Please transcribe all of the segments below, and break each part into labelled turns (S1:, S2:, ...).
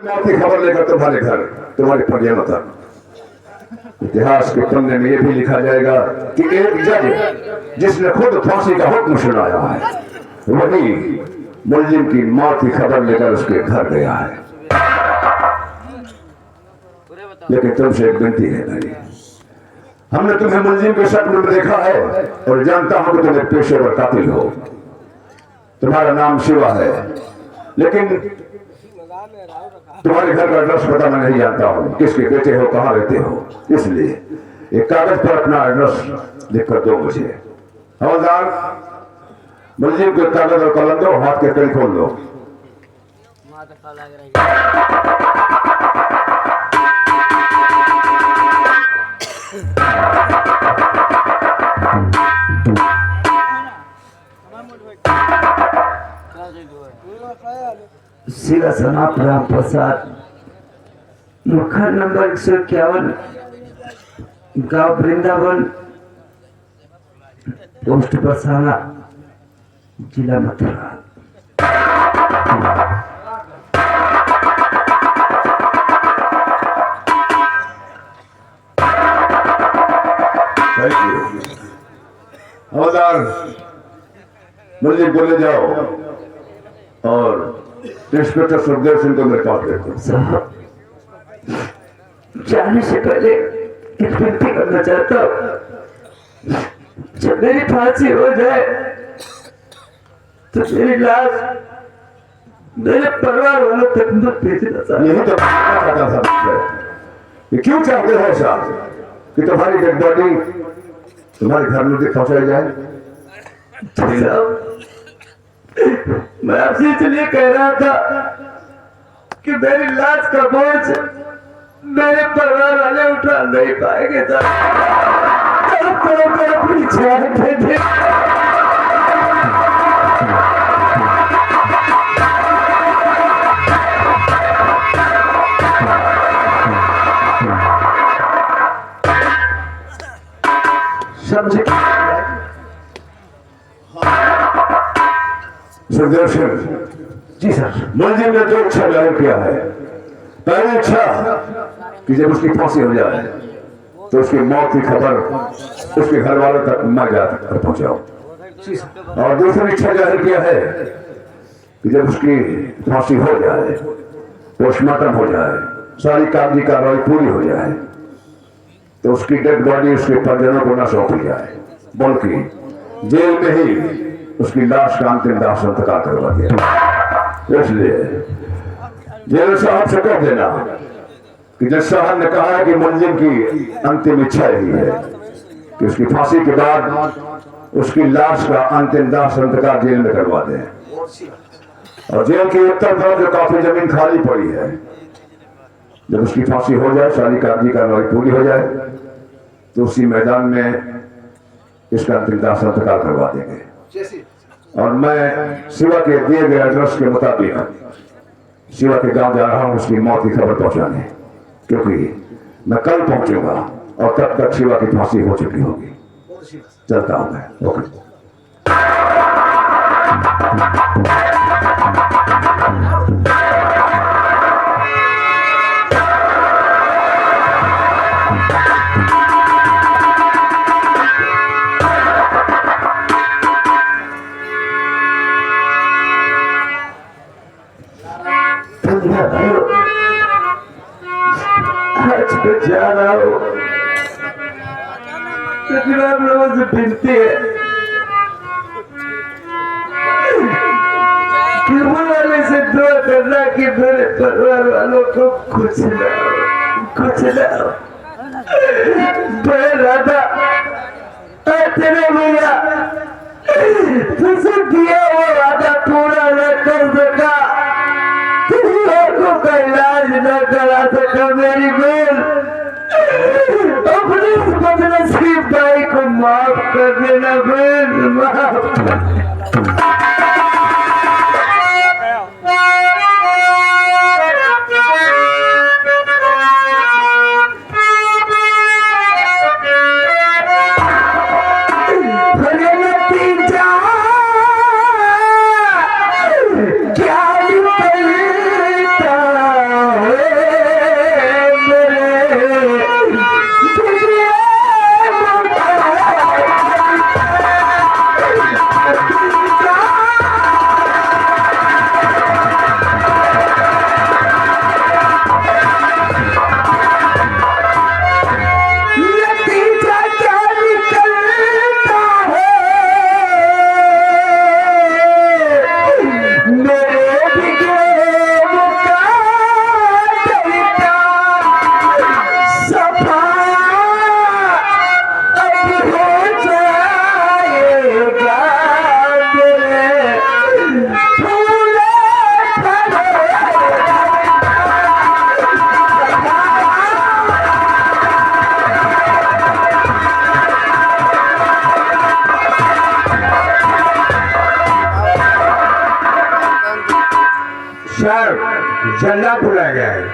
S1: मौत की खबर लेकर तुम्हारे घर तुम्हारे परिजनों तक इतिहास के पन्ने में यह भी लिखा जाएगा कि एक जज जिसने खुद फांसी का हुक्म सुनाया है वही मुलजिम की मौत की खबर लेकर उसके घर गया है। लेकिन तुमसे एक विनती है भाई, हमने तुम्हें मुलजिम के शक्ल में देखा है और जानता हूं कि तुम्हें पेशेवर कातिल हो। तुम्हारा नाम शिवा है, लेकिन तुम्हारे घर का एड्रेस पता मैं नहीं जानता हूं, किसके बेटे हो, कहां रहते हो। इसलिए एक कागज पर अपना एड्रेस लिखकर दो मुझे। हवलदार, मुलजिम के कागज और कलम दो, हाथ के कड़ी खोल दो।
S2: शिवा सनाप राम प्रसाद, मुखर नंबर 151, गांव वृंदावन, पोस्ट बरसाना, जिला मथुरा।
S1: हवलदार, मुझे बोले जाओ और इंस्पेक्टर सुखदेव सिंह को मेरे पास देखो।
S2: साहब, जाने से पहले एक विनती करना चाहता हूँ, जब मेरी फांसी हो जाए तो मेरी लाश मेरे परिवार वालों तक मत भेजना चाहता।
S1: यही तो चाहता था। ये क्यों चाहते हो ऐसा कि तुम्हारी डेड बॉडी तुम्हारे घर में पहुंचाई जाए?
S2: मैं आपसे इसलिए कह रहा था कि मेरी लाश का बोझ मेरे परिवार वाले उठा नहीं पाएंगे। समझे?
S1: सुखदेव सिंह
S2: जी सर।
S1: मुलजिम ने दो इच्छा जाहिर किया है। पहली इच्छा कि जब उसकी फांसी हो जाए तो उसकी मौत की खबर उसके घर वालों तक मैं जाकर पहुंचाऊं, और दूसरी इच्छा जाहिर किया है कि जब उसकी फांसी हो जाए, पोस्टमार्टम हो जाए, सारी कागजी कार्रवाई पूरी हो जाए तो उसकी डेड बॉडी उसके परिजनों को न सौंपी जाए, बल्कि जेल में ही उसकी लाश का अंतिम दाह संस्कार करवा दिया। इसलिए जेल साहब से कह देना कि जज साहब ने कहा है कि मुलजिम की अंतिम इच्छा यही है कि उसकी फांसी के बाद उसकी लाश का अंतिम दाह संस्कार जेल में करवा दें, और जेल के उत्तर तरफ जो काफी जमीन खाली पड़ी है, जब उसकी फांसी हो जाए, सारी कागजी कार्रवाई पूरी हो जाए तो उसी मैदान में इसका अंतिम दाह संस्कार करवा देंगे। और मैं शिवा के दिए गए एड्रेस के मुताबिक शिवा के गांव जा रहा हूं उसकी मौत की खबर पहुंचाने, क्योंकि मैं कल पहुंचूंगा और तब तक शिवा की फांसी हो चुकी होगी। चलता हूं मैं। ओके।
S2: जा रहा हूँ, लेकिन आप लोगों से विनती है कि बुलाने से दुआ करना कि मेरे परिवार वालों को कुछ ना हो। राधा तेरे भैया तुझसे दिया वो वादा पूरा न कर सका, तुम का इलाज न करा सका, मेरी बहन अपने बदनसीब भाई को माफ कर देना बहन, माफ।
S1: जल्लाद बुलाया गया है।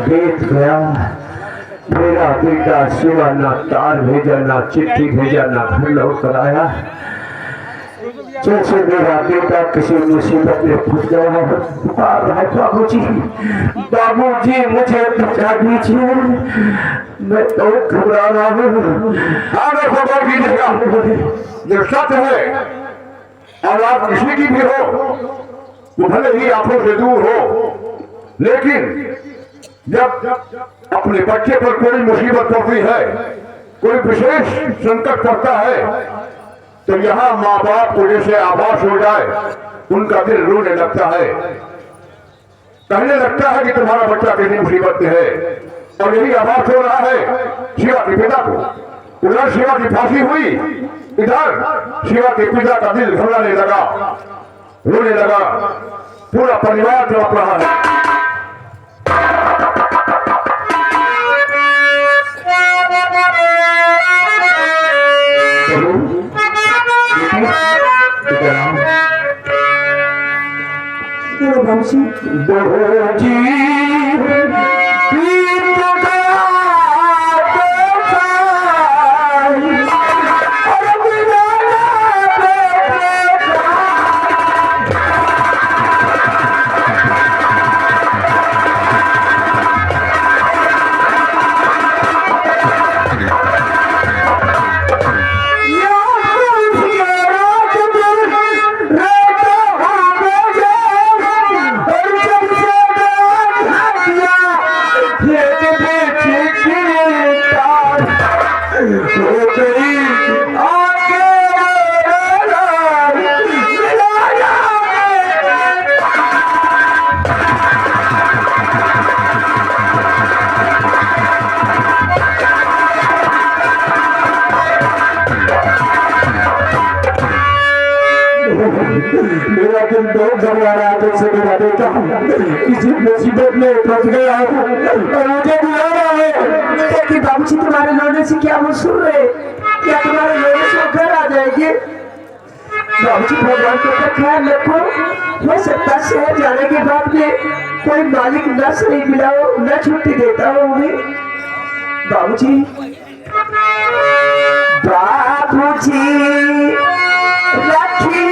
S1: बीत गया, मेरा बेटा सिवा ना तार भेजा, ना चिट्ठी भेजा, ना घर लौट कर आया। जैसे मेरा बेटा किसी मुसीबत में फंस गया है, बाबूजी बाबूजी मुझे बचा दीजिए, मैं तो घबरा रहा हूँ। जो सत्य है और आप किसी की भी हो, वो भले ही आंखों से दूर हो, लेकिन जब अपने बच्चे पर कोई मुसीबत पड़ती है, कोई विशेष संकट पड़ता है, तो यहाँ माँ बाप को जैसे आभास हो जाए, उनका दिल रोने लगता है, कहने लगता है कि तुम्हारा बच्चा कितनी मुसीबत में है। और यही आभास हो रहा है शिवा के पिता को। उधर शिवा की फांसी हुई, इधर शिवा के पिता का दिल घबराने लगा, रोने लगा, पूरा परिवार तड़प रहा है। मेरा दिल बहुत घबरा रहा है, जैसे मेरा बेटा किसी मुसीबत में फंस गया है और मुझे बुला रहा है।
S2: देखिए बाबूजी, तुम्हारे रोने से क्या वो सुन रहे? क्या तुम्हारे रोने से वो घर आ जाएंगे? बाबूजी, भगवान का ख्याल रखो, हो सकता है शहर जाने के बाद में कोई मालिक न सही मिला हो, न छुट्टी देता हो उन्हें। बाबूजी बाबूजी रखिए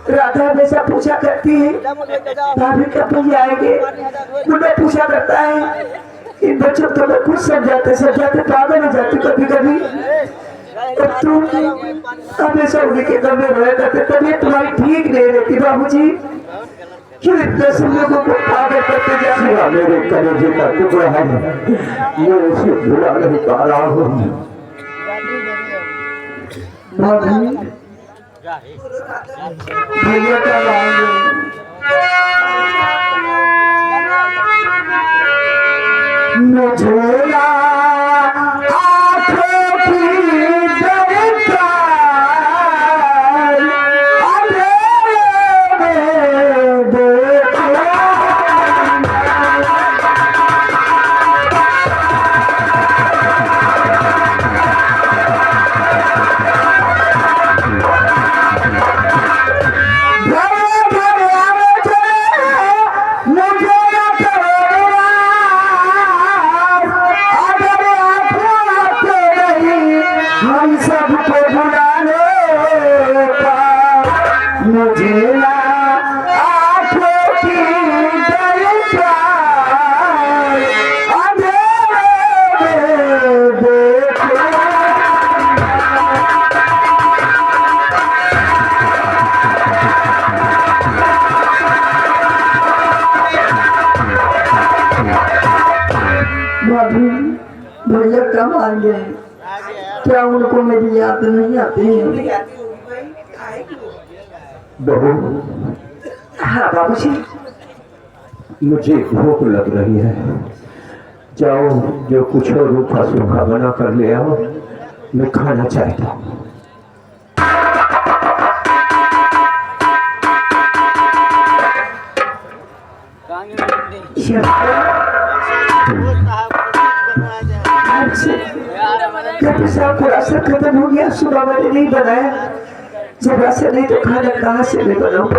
S2: राधा हमेशा पूछा करती है भाभी कब नहीं आएंगे। मुझे पूछा करता है इन बच्चों को मैं कुछ समझाते पागल हो जाती कभी कभी। अब तुम हमेशा उन्हीं के घर में रह करते, तबीयत तुम्हारी ठीक नहीं रहती बाबूजी। क्यों इतना सब लोगों को पागल करते जा रहे हो?
S1: मेरे कलेजे का टुकड़ा है, मैं उसे भुला नहीं पा रहा हूँ।
S2: भैया का मुझे आँखों की दरकार भैया कब आ गए? क्या उनको मेरी याद नहीं आती है?
S1: बहू,
S2: हाँ बाबूजी।
S1: मुझे भूख लग रही है, जाओ जो कुछ और रूखा सूखा बना कर ले आओ, मैं खाना चाहता हूँ।
S2: राशन खत्म हो गया, सुबह मैंने नहीं बनाया। जब राशन नहीं तो खाना कहाँ से मैं बनाऊँ?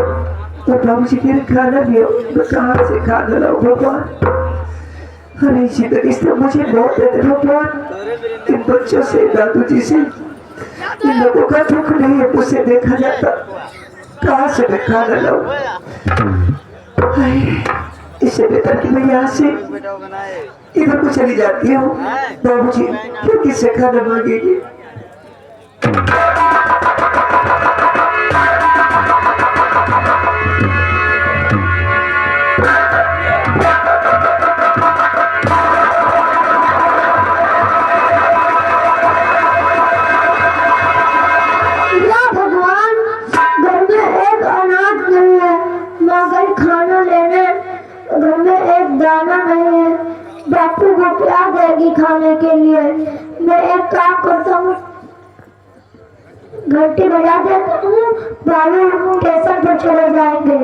S2: तो बाबूजी के लिए खाना दियो, मैं कहाँ से खाना लाऊं भगवान? अरे जिंदगी से मुझे बहुत है भगवान। इन बच्चों से, दादू जी से, इन लोगों का दुख नहीं है, मुझसे देखा जाता। कहाँ से मैं खाना लाऊं? इससे बेहतर कि मैं यहाँ से इधर को चली जाती हूँ। बाबूजी फिर किससे खाना मांगेगी?
S3: दाना नहीं है, बापू को क्या देगी खाने के लिए? मैं एक काम करता हूँ, घंटी बजा देता हूँ, बाबू स्टेशन पर चले जाएंगे।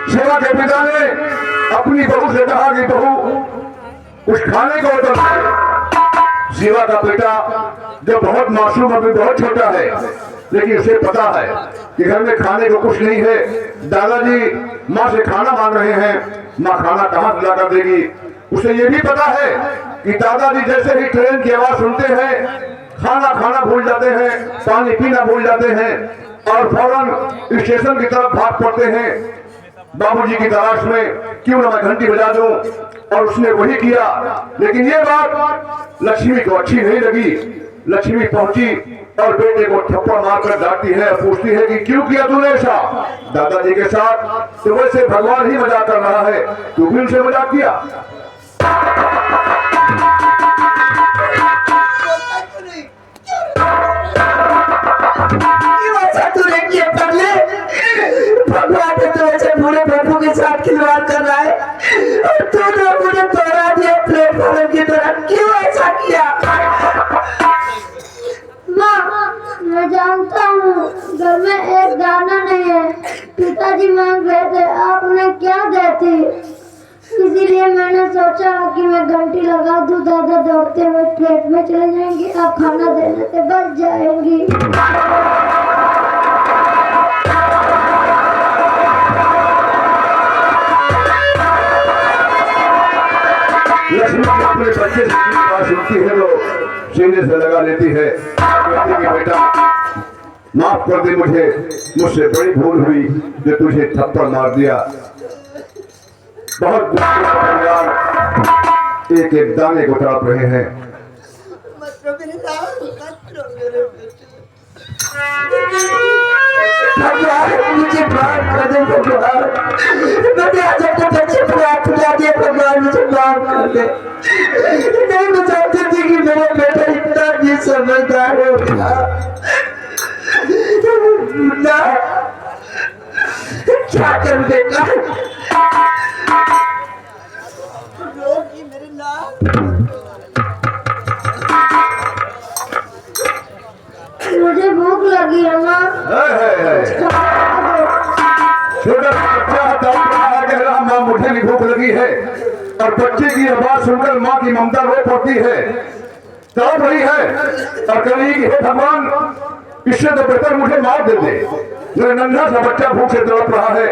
S1: सेवा के पिता ने अपनी बहू से कहा कि बहू उस खाने को उतर। सेवा का बेटा जो बहुत मासूम अभी बहुत छोटा है, लेकिन उसे पता है कि घर में खाने को कुछ नहीं है। दादाजी माँ से खाना मांग रहे हैं, माँ खाना कहाँ से ला कर देगी? उसे ये भी पता है कि दादाजी जैसे ही ट्रेन की आवाज सुनते हैं, खाना खाना भूल जाते हैं, पानी पीना भूल जाते हैं और फौरन स्टेशन की तरफ भाग पड़ते हैं बाबूजी की तलाश में। क्यों ना मैं घंटी बजा दूं? और उसने वही किया। लेकिन ये बात लक्ष्मी को अच्छी नहीं लगी। लक्ष्मी पहुंची और बेटे को थप्पड़ मारकर डांटती है, पूछती है कि क्यों किया तूने ऐसा दादाजी के साथ? तो वैसे भगवान ही मजाक कर रहा है, तू भी उनसे मजाक किया।
S2: भगवान ने तो ऐसे बुरे बाबू के साथ खिलवाड़ कर रहा है और तूने मुझे तोड़ा दिया प्लेटफॉर्म की तरह। क्यों ऐसा किया?
S3: माँ, मैं जानता हूँ घर में एक दाना नहीं है। पिताजी मांग रहे थे, आप उन्हें क्या देती? इसीलिए मैंने सोचा कि मैं घंटी लगा दूं, दादा दौड़ते हुए प्लेट में चले जाएंगे, आप खाना देने से बच जाएंगी।
S1: लक्ष्मी अपने बच्चे से बात सुनती है तो सीने से लगा लेती है, कहती कि बेटा माफ कर दे मुझे, मुझसे बड़ी भूल हुई जो तुझे थप्पड़ मार दिया। बहुत परिवार एक एक दाने को तड़प रहे हैं।
S2: भगवान मुझे माफ कर दे, भगवान मैंने आज अपने बच्चे को हाथ मिला दिया, भगवान मुझे माफ कर दे। नहीं मैं चाहती थी कि मेरा बेटा इतना भी समझदार होगा। मुन्ना क्या कर बेटा,
S3: मुझे भूख लगी है माँ।
S1: छोटा बच्चा तड़प रहा है, कह रहा माँ मुझे भी भूख लगी है, और बच्चे की आवाज सुनकर माँ की ममता रो पड़ती है, तड़प रही है और कह रही कि हे भगवान इससे तो बेहतर मुझे मार दे दे। मेरा नन्हा सा बच्चा भूख से तड़प रहा है,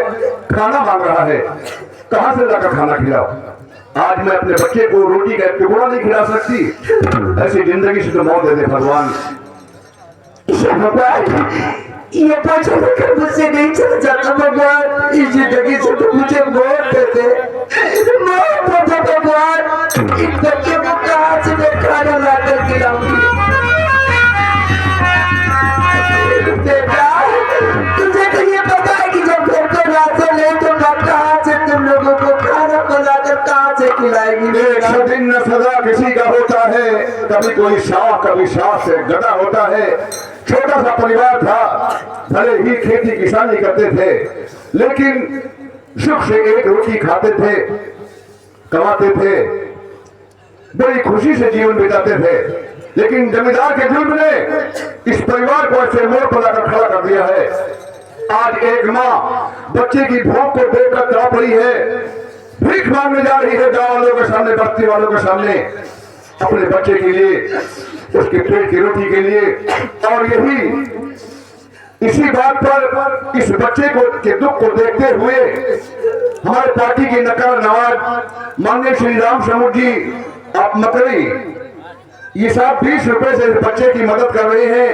S1: खाना मांग रहा है, कहाँ से लाकर खाना खिलाओ। आज मैं अपने बच्चे को रोटी का टुकड़ा नहीं खिला सकती, ऐसी जिंदगी से तो मौत दे दे भगवान।
S2: ये बच्चा लेकर मुझसे नहीं चल जाता भगवान, इस जिंदगी से तो मुझे मौत दे दे, मौत दे दे भगवान। इन बच्चों को कहाँ से मैं खाना लाकर खिलाऊंगी। बेटा तुझे तो ये पता है कि जब घर को राशन ले तो मैं कहाँ से तुम लोगों को खाना बनाकर कहाँ से खिलाएगी।
S1: एक दिन न सदा किसी का होता है, कभी कोई शाह कभी शाह से गदा होता है। छोटा सा परिवार था, भले ही खेती किसानी करते थे, लेकिन सुख से एक रोटी खाते थे, कमाते थे, बड़ी खुशी से जीवन बिताते थे। लेकिन जमींदार के जुल्म ने इस परिवार को ऐसे मोड़ पर लाकर खड़ा कर दिया है। आज एक माँ बच्चे की भूख को देखकर तड़प रही है, भीख मांगने जा रही है गांव वालों के सामने, बस्ती वालों के सामने, अपने बच्चे के लिए, उसके पेट की रोटी के लिए। और यही इसी बात पर इस बच्चे को के दुख को देखते हुए हमारे पार्टी के नकार नवाज माननीय श्री राम समूह जी आप मकड़ी ये साहब 20 रुपए से बच्चे की मदद कर रहे हैं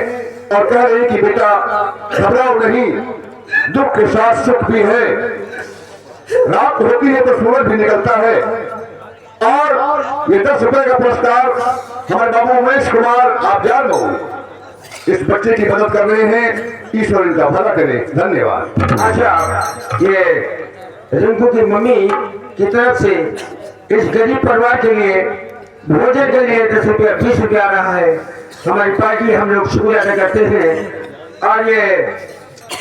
S1: और कह रहे हैं कि बेटा घबराओ नहीं, दुख के साथ सुख भी है, रात होती है तो सूरज भी निकलता है। और ये 10 रुपए का पुरस्कार हमारे बाबू उमेश कुमार आप जान बहु इस बच्चे की मदद कर रहे हैं, ईश्वर इनका भला करे, धन्यवाद।
S2: अच्छा, ये रिंकू की मम्मी की तरफ से इस गरीब परिवार के लिए भोजन के लिए 10 रुपया 20 रुपया आ रहा है। हमारी पार्टी हम लोग शुक्रिया अदा करते हैं। और ये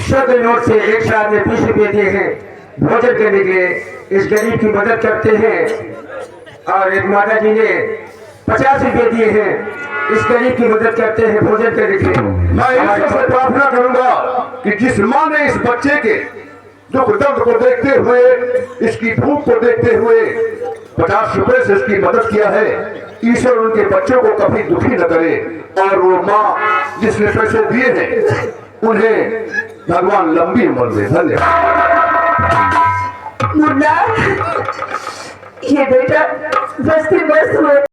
S2: 100 के नोट से एक साथ में 20 रुपये दिए हैं भोजन करने के लिए, इस गरीब की मदद करते हैं। और एक माता जी ने 50 रुपये दिए हैं, इस गरीब की मदद करते हैं भोजन करने के लिए।
S1: मैं ईश्वर से प्रार्थना करूंगा कि जिस माँ ने इस बच्चे के दुख दर्द को देखते हुए, इसकी भूख को देखते हुए 50 रुपए से इसकी मदद किया है, ईश्वर उनके बच्चों को कभी दुखी न करे। और वो माँ जिसने पैसे दिए हैं उन्हें भगवान लंबी उम्र दे। धन्यवाद।
S2: मुन्ना, ये बेटा बस्ती मस्त हुए।